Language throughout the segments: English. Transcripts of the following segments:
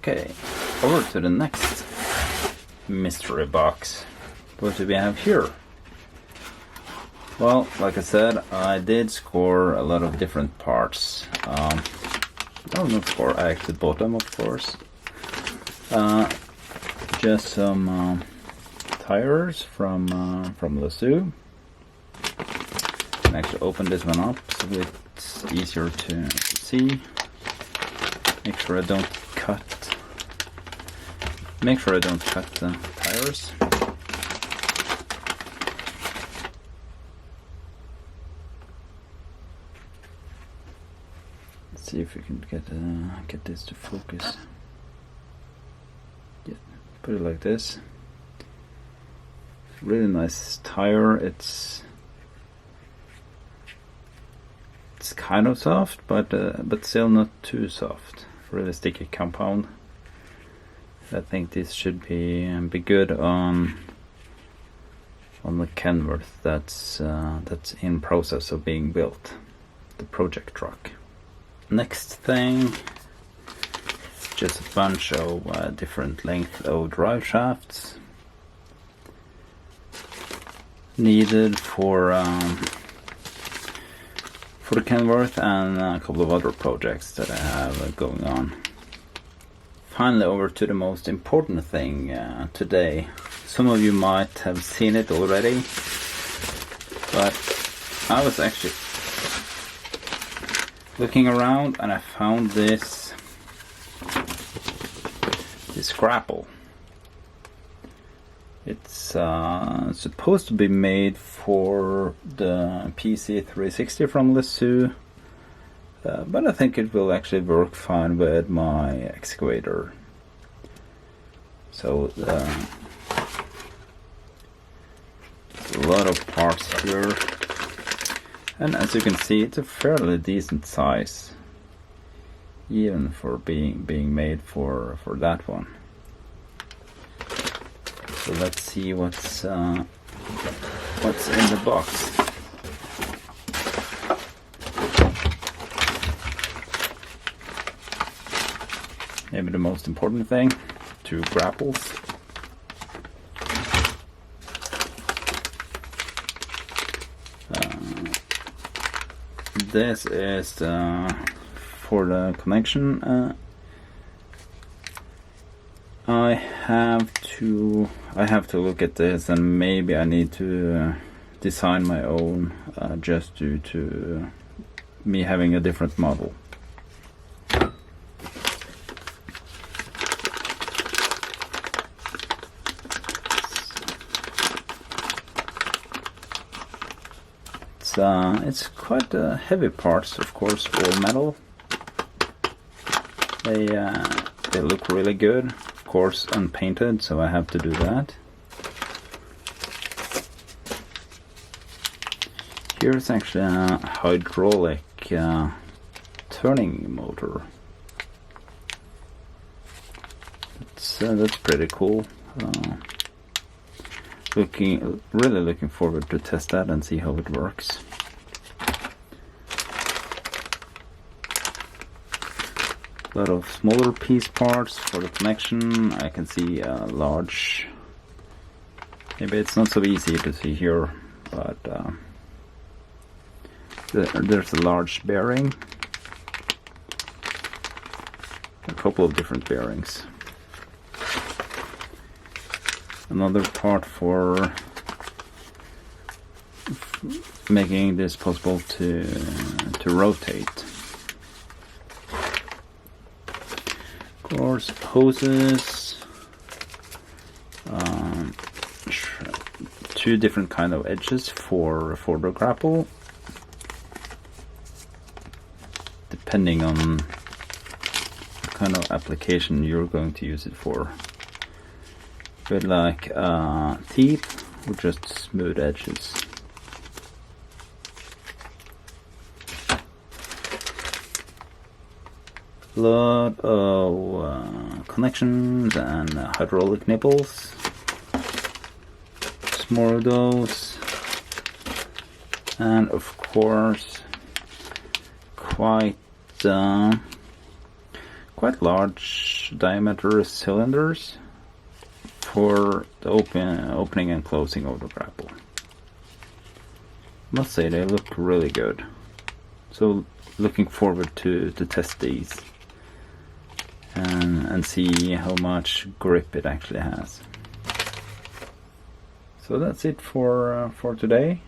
Okay, over to the next mystery box. What do we have here? Well, like I said, I did score a lot of different parts. Not score, I actually bought them, of course. Just some tires from Lasoo. I can actually open this one up so it's easier to see. Make sure I don't cut the tires. Let's see if we can get this to focus. Yeah, put it like this. Really nice tire. It's kind of soft, but still not too soft. Really sticky compound. I think this should be good on the Kenworth that's in process of being built, the project truck. Next thing, just a bunch of different length of drive shafts needed for the Kenworth and a couple of other projects that I have going on. Finally, over to the most important thing today. Some of you might have seen it already, but I was actually looking around and I found this grapple. It's supposed to be made for the PC360 from Lasoo, but I think it will actually work fine with my excavator. So a lot of parts here, and as you can see, it's a fairly decent size, even for being made for that one. So let's see what's in the box. Maybe the most important thing, 2 grapples. This is for the connection. I have to look at this, and maybe I need to design my own, just due to me having a different model. It's quite heavy parts, of course, all metal. They look really good, of course, unpainted, so I have to do that. Here's actually a hydraulic turning motor. That's pretty cool. Really looking forward to test that and see how it works. A lot of smaller piece parts for the connection. I can see a large, maybe it's not so easy to see here, but there's a large bearing, a couple of different bearings. Another part for making this possible to rotate. Of course, hoses, 2 different kind of edges for the grapple, depending on the kind of application you're going to use it for. But like teeth or just smooth edges. A lot of connections and hydraulic nipples. Some more of those. And of course, quite large inch diameter cylinders for the opening and closing of the grapple. Must say they look really good. So looking forward to test these and see how much grip it actually has. So that's it for today.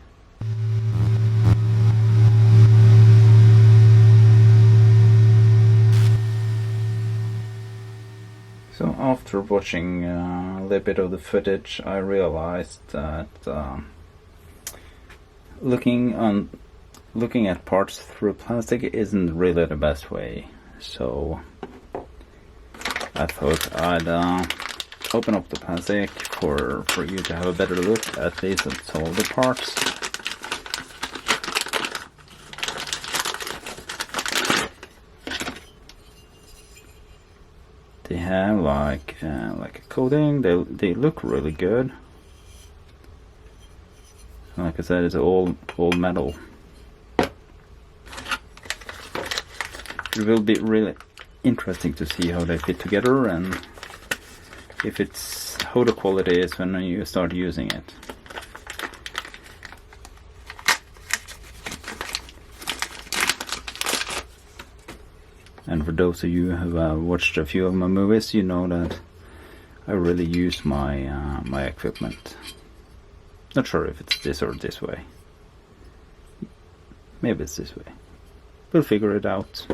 So after watching a little bit of the footage, I realized that looking at parts through plastic isn't really the best way. So I thought I'd open up the plastic for you to have a better look at least at some of the parts. They have like a coating. They look really good. Like I said, it's all metal. It will be really interesting to see how they fit together and if it's how the quality is when you start using it. And for those of you who have watched a few of my movies, you know that I really use my my equipment. Not sure if it's this or this way. Maybe it's this way. We'll figure it out.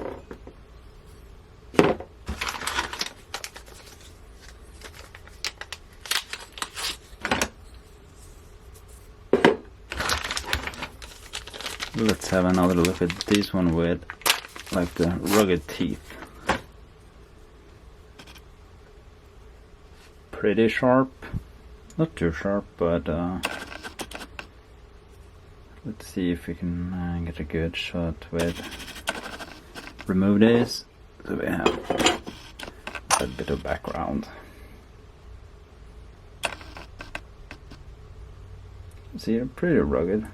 Let's have another look at this one with like the rugged teeth. Pretty sharp. Not too sharp, but let's see if we can get a good shot with remove this so we have a bit of background. See, they're pretty rugged.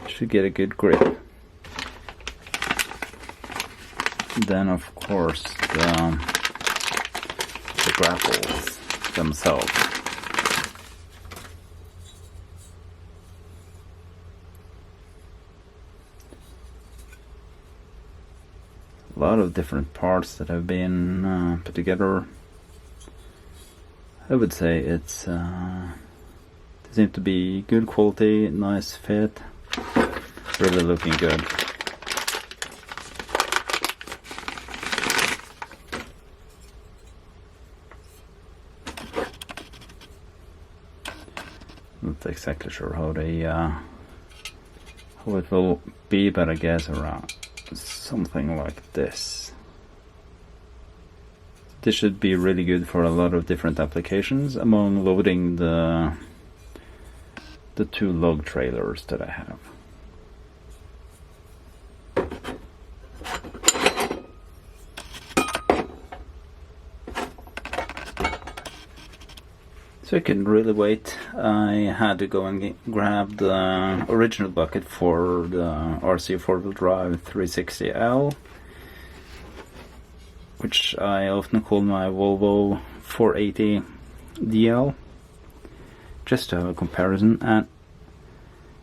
Should get a good grip. Then of course the grapples themselves. A lot of different parts that have been put together. I would say it's they seem to be good quality, nice fit, really looking good. Not exactly sure how they how it will be, but I guess around something like this. This should be really good for a lot of different applications, among loading the two log trailers that I have. So I couldn't really wait. I had to go and grab the original bucket for the RC 4-wheel drive 360L, which I often call my Volvo 480 DL, just to have a comparison. And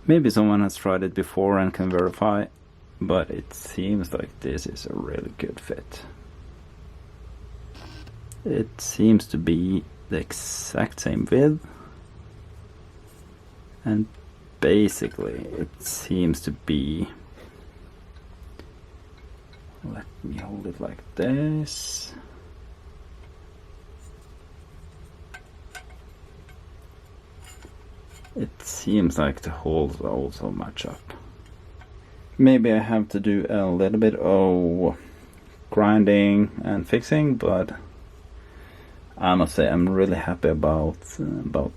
maybe someone has tried it before and can verify, but it seems like this is a really good fit. It seems to be the exact same width, and basically it seems to be, let me hold it like this. It seems like the holes also match up. Maybe I have to do a little bit of grinding and fixing, but I must say I'm really happy about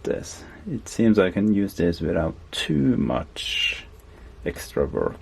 this. It seems I can use this without too much extra work.